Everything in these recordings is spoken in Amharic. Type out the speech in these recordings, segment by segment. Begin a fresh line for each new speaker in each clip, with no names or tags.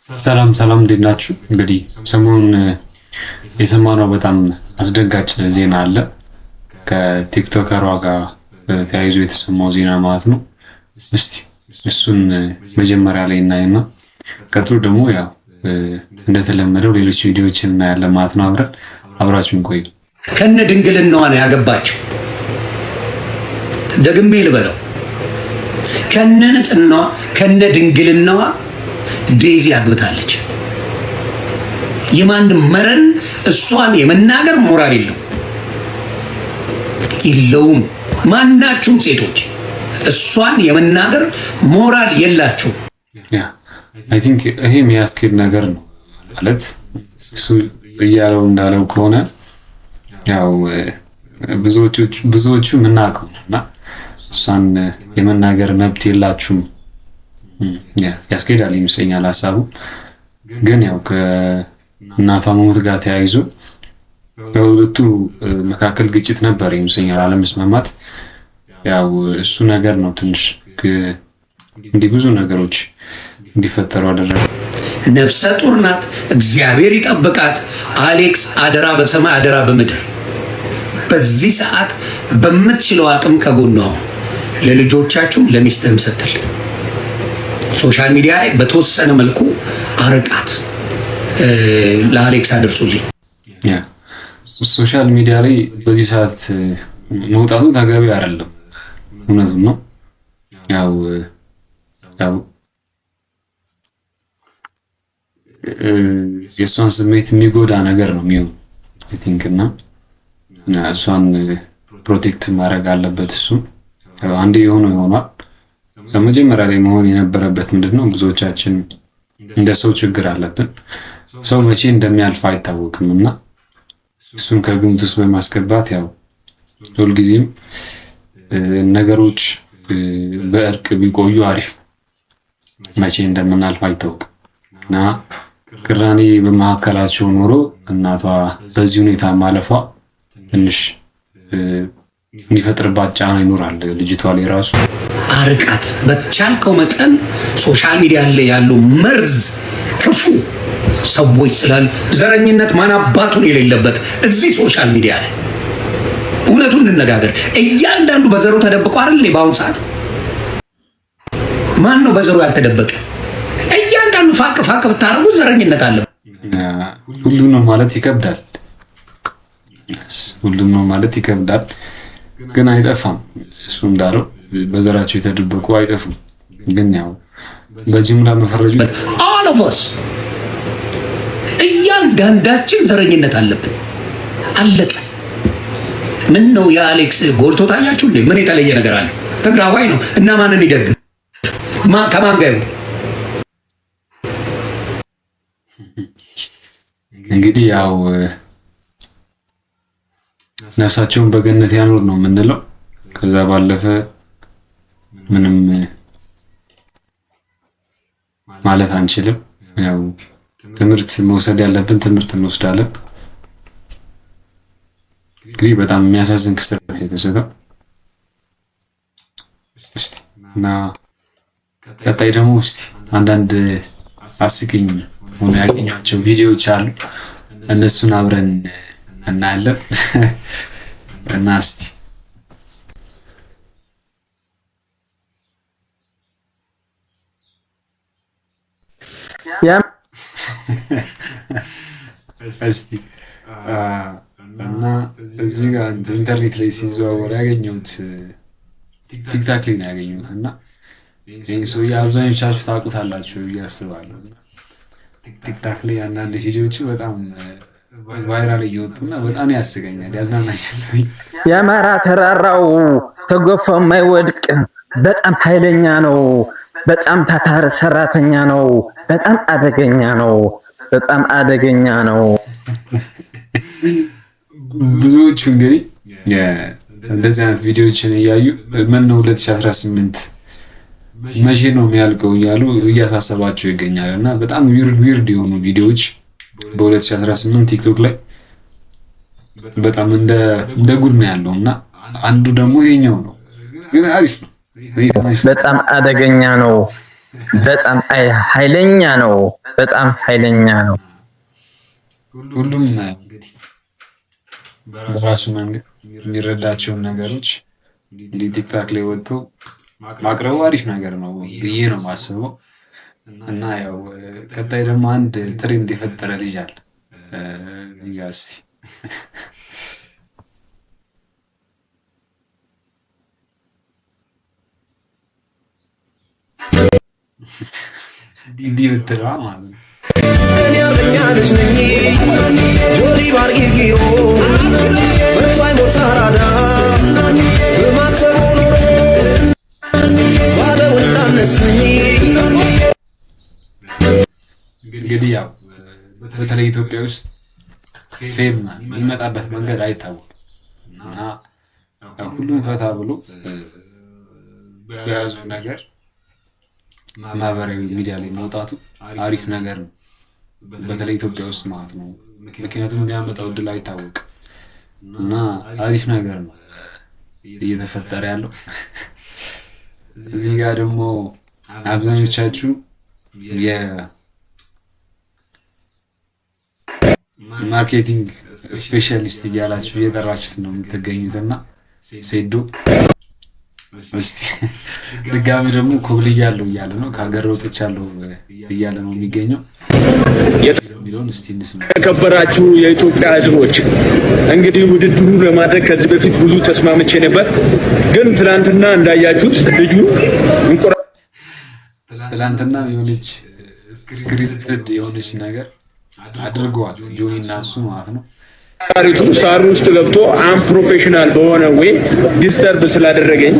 ሰላም ሰላም እንዴት ናችሁ? እንግዲህ ሰሞኑን የሰማነው በጣም አስደንጋጭ ዜና አለ። ከቲክቶከሯ ጋር ተያይዞ የተሰማው ዜና ማለት ነው። እስቲ እሱን መጀመሪያ ላይ እናይና ቀጥሎ ደግሞ ያው እንደተለመደው ሌሎች ቪዲዮዎችን እናያለን ማለት ነው። አብራችሁን ቆዩ።
ከነ ድንግልናዋ ነው ያገባችው። ደግሜ ልበለው፣ ከነ ንጽህናዋ ከነ ድንግልናዋ ዴዚ አግብታለች። የማንም መረን እሷን የመናገር ሞራል የለውም። ማናችሁም ሴቶች እሷን የመናገር ሞራል የላችሁ።
አይ ቲንክ ይሄ የሚያስኬድ ነገር ነው ማለት እሱ እያለው እንዳለው ከሆነ ያው ብዙዎቹ የምናውቀው እና እሷን የመናገር መብት የላችሁም ያስኬዳል ይመስለኛል ሀሳቡ። ግን ያው ከእናቷ መሞት ጋር ተያይዞ በሁለቱ መካከል ግጭት ነበር ይመስለኛል፣ አለመስማማት። ያው እሱ ነገር ነው ትንሽ እንዲህ ብዙ ነገሮች እንዲፈጠሩ አደረገ።
ነፍሰ ጡር ናት፣ እግዚአብሔር ይጠብቃት። አሌክስ አደራ በሰማይ አደራ በምድር። በዚህ ሰዓት በምትችለው አቅም ከጎኗ ለልጆቻችሁ ለሚስትህም ስትል ሶሻል ሚዲያ ላይ በተወሰነ መልኩ አርቃት። ለአሌክስ አድርሱልኝ።
ሶሻል ሚዲያ ላይ በዚህ ሰዓት መውጣቱ ተገቢ አይደለም። እውነቱን ነው። ያው የእሷን ስሜት የሚጎዳ ነገር ነው የሚሆን አይ ቲንክ እና እሷን ፕሮቴክት ማድረግ አለበት እሱ። አንዴ የሆነው ይሆናል። ከመጀመሪያ ላይ መሆን የነበረበት ምንድነው፣ ብዙዎቻችን እንደ ሰው ችግር አለብን። ሰው መቼ እንደሚያልፍ አይታወቅም እና እሱን ከግምት ውስጥ በማስገባት ያው ሁልጊዜም ነገሮች በእርቅ ቢቆዩ አሪፍ። መቼ እንደምናልፍ አይታወቅም እና ቅራኔ በመካከላቸው ኖሮ እናቷ በዚህ ሁኔታ ማለፏ ትንሽ የሚፈጥርባት ጫና ይኖራል ልጅቷ ላይ ራሱ።
አርቃት በቻልከው መጠን። ሶሻል ሚዲያ ላይ ያሉ መርዝ ክፉ ሰዎች ስላሉ ዘረኝነት ማን አባቱን የሌለበት እዚህ ሶሻል ሚዲያ ላይ እውነቱን እንነጋገር። እያንዳንዱ በዘሩ ተደብቆ አይደል? በአሁኑ ሰዓት ማን ነው በዘሩ ያልተደበቀ? እያንዳንዱ ፋቅ ብታረጉ ዘረኝነት አለ።
ሁሉም ነው ማለት ይከብዳል። ሁሉም ነው ማለት ይከብዳል፣ ግን አይጠፋም። እሱ እንዳለው በዘራቸው የተደበቁ አይጠፉም። ግን ያው በጅምላ መፈረጁ
all of us እያንዳንዳችን ዘረኝነት አለብን። አለቀ። ምን ነው የአሌክስ ጎልቶ ታያችሁ እንዴ? ምን የተለየ ነገር አለ? ትግራዋይ ነው እና ማንን ይደግፍ? ከማን ጋር?
እንግዲህ ያው ነፍሳቸውን በገነት ያኖር ነው የምንለው። ከዛ ባለፈ ምንም ማለት አንችልም። ያው ትምህርት መውሰድ ያለብን ትምህርት እንወስዳለን። እንግዲህ በጣም የሚያሳዝን ክስተት ነው የተከሰተው እና ቀጣይ ደግሞ እስቲ አንዳንድ አስቂኝ ሆነ ያገኛቸው ቪዲዮዎች አሉ፣ እነሱን አብረን እናያለን እና እስቲ እና እዚህ ጋር ኢንተርኔት ላይ ሲዘዋወር ያገኘሁት ቲክታክ ላይ ነው ያገኘሁት እና ይህን ሰውዬ አብዛኞቻችሁ ታውቁታላችሁ ብዬ አስባለሁ። ቲክታክ ላይ አንዳንድ ቪዲዮዎች በጣም ቫይራል እየወጡና በጣም ያስገኛል፣ ያዝናናኛል። ሰውዬ
የአማራ ተራራው ተጎፎ የማይወድቅ በጣም ኃይለኛ ነው፣ በጣም ታታር ሰራተኛ ነው፣ በጣም አደገኛ ነው፣ በጣም አደገኛ ነው።
ብዙዎቹ እንግዲህ እንደዚህ አይነት ቪዲዮዎችን እያዩ ምን ነው 2018 መቼ ነው የሚያልቀው እያሉ እያሳሰባቸው ይገኛል። እና በጣም ዊርድ የሆኑ ቪዲዮዎች በ2018 ቲክቶክ ላይ በጣም እንደ ጉድ ነው ያለው እና አንዱ ደግሞ ይሄኛው ነው፣ ግን አሪፍ ነው።
በጣም አደገኛ ነው። በጣም ኃይለኛ ነው። በጣም ኃይለኛ ነው።
ሁሉም በራሱ መንገድ የሚረዳቸውን ነገሮች እንዲህ ቲክታክ ላይ ወጥቶ ማቅረቡ አሪፍ ነገር ነው ብዬ ነው የማስበው። እና ያው ቀጣይ ደግሞ አንድ ትሬንድ የፈጠረ ልጅ አለ እዚህ ጋር እስቲ እንዲህ ብትለዋ ማለት ነው። እንግዲህ ያው በተለይ ኢትዮጵያ ውስጥ ፌም የሚመጣበት መንገድ አይታወቅም እና ሁሉም ፈታ ብሎ በያዘው ነገር ማህበራዊ ሚዲያ ላይ መውጣቱ አሪፍ ነገር ነው፣ በተለይ ኢትዮጵያ ውስጥ ማለት ነው። ምክንያቱም የሚያመጣው እድል አይታወቅም እና አሪፍ ነገር ነው እየተፈጠረ ያለው። እዚህ ጋር ደግሞ አብዛኞቻችሁ የማርኬቲንግ ስፔሻሊስት እያላችሁ እየጠራችሁት ነው የምትገኙትና ሴዶ እስቲ ድጋሚ ደግሞ ኮብልያለሁ እያለ ነው፣ ከሀገር ወጥቻለሁ እያለ ነው የሚገኘው። የሚለውን እስቲ እንስማ።
የተከበራችሁ የኢትዮጵያ ሕዝቦች እንግዲህ ውድድሩ ለማድረግ ከዚህ በፊት ብዙ ተስማምቼ ነበር፣ ግን ትናንትና እንዳያችሁት ልጁ
ትናንትና የሆነች ስክሪፕትድ የሆነች ነገር አድርገዋል ጆኒ እና እሱ ማለት ነው።
ታሪቱ ሳር ውስጥ ገብቶ አንፕሮፌሽናል በሆነ ወይ ዲስተርብ ስላደረገኝ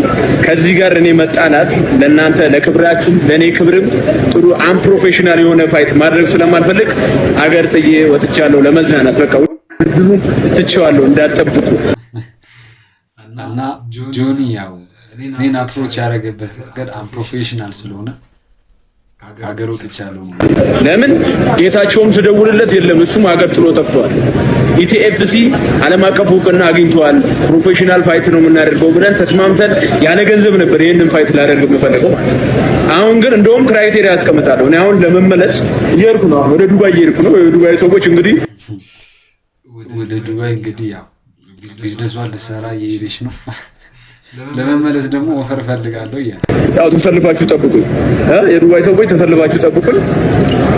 ከዚህ ጋር እኔ መጣላት ለእናንተ ለክብራችሁ ለእኔ ክብርም ጥሩ አንፕሮፌሽናል የሆነ ፋይት ማድረግ ስለማልፈልግ አገር ጥዬ ወጥቻለሁ ለመዝናናት። በቃ ሁሉ ትቼዋለሁ እንዳትጠብቁ።
እና ጆኒ ያው እኔን አፕሮች ያደረገበት መንገድ አንፕሮፌሽናል ስለሆነ ሀገር ወጥቻለሁ።
ለምን ጌታቸውም ስደውልለት የለም፣ እሱም ሀገር ጥሎ ጠፍቷል። ኢቲኤፍሲ ዓለም አቀፍ እውቅና አግኝተዋል፣ ፕሮፌሽናል ፋይት ነው የምናደርገው ብለን ተስማምተን ያለ ገንዘብ ነበር ይህንን ፋይት ላደርግ የምፈልገው። አሁን ግን እንደውም ክራይቴሪያ ያስቀምጣለሁ። እኔ አሁን ለመመለስ እየሄድኩ ነው፣ ወደ ዱባይ እየሄድኩ ነው። የዱባይ ሰዎች እንግዲህ
ወደ ዱባይ እንግዲህ ያው ቢዝነሷን ልትሰራ እየሄደች ነው። ለመመለስ ደግሞ ወፈር ፈልጋለሁ እያለ
ያው ተሰልፋችሁ ጠብቁኝ፣ የዱባይ ሰዎች ተሰልፋችሁ ጠብቁኝ።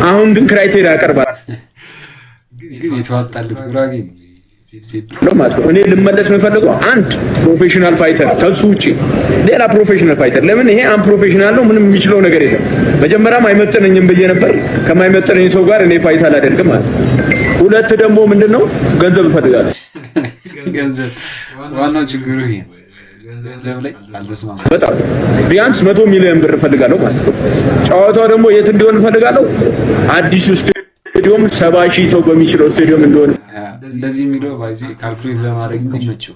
አሁን ግን ክራይቴሪያ ያቀርባል።
ግን የተዋጣለት ጉራጌ
ነው ማለት ነው። እኔ ልመለስ የምፈልገው አንድ ፕሮፌሽናል ፋይተር፣ ከሱ ውጪ ሌላ ፕሮፌሽናል ፋይተር። ለምን ይሄ አንፕሮፌሽናል ነው፣ ምንም የሚችለው ነገር የለም። መጀመሪያም አይመጥነኝም ብዬ ነበር። ከማይመጥነኝ ሰው ጋር እኔ ፋይት አላደርግም ማለት። ሁለት ደግሞ ምንድነው ገንዘብ እፈልጋለሁ።
ገንዘብ ዋናው ችግሩ ይሄ ገንዘብ ላይ አልተስማማም።
በጣም ቢያንስ 100 ሚሊዮን ብር እፈልጋለሁ ማለት ነው። ጨዋታው ደግሞ የት እንዲሆን እፈልጋለሁ? አዲሱ ስቴዲየም 70 ሺህ ሰው በሚችለው ስቴዲየም እንዲሆን።
እንደዚህ የሚለው ባይዚ ካልኩሌት ለማድረግ የሚመቸው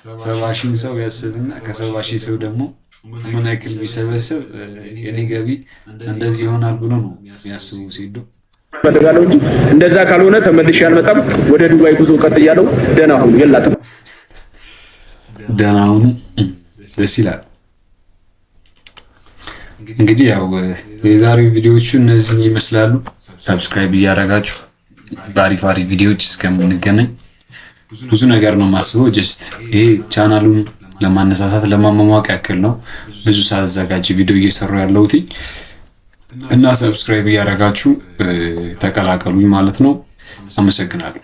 70 ሺህ ሰው ያስብና ከ70 ሺህ ሰው ደግሞ ምን ያክል ቢሰበሰብ የኔ ገቢ እንደዚህ ይሆናል ብሎ ነው የሚያስቡ ሲዱ
እፈልጋለሁ እንጂ እንደዛ ካልሆነ ተመልሼ አልመጣም። ወደ ዱባይ ጉዞ ቀጥያለሁ። ደህና ሁኑ። የላትም
ደህና ሁኑ። ደስ ይላል። እንግዲህ ያው የዛሬው ቪዲዮዎቹ እነዚህ ይመስላሉ። ሰብስክራይብ እያደረጋችሁ በአሪፍ አሪፍ ቪዲዮዎች እስከምንገናኝ ብዙ ነገር ነው የማስበው። ጀስት ይሄ ቻናሉን ለማነሳሳት ለማሟሟቅ ያክል ነው ብዙ ሳዘጋጅ ቪዲዮ እየሰሩ ያለሁት እና ሰብስክራይብ እያደረጋችሁ ተቀላቀሉኝ ማለት ነው። አመሰግናለሁ።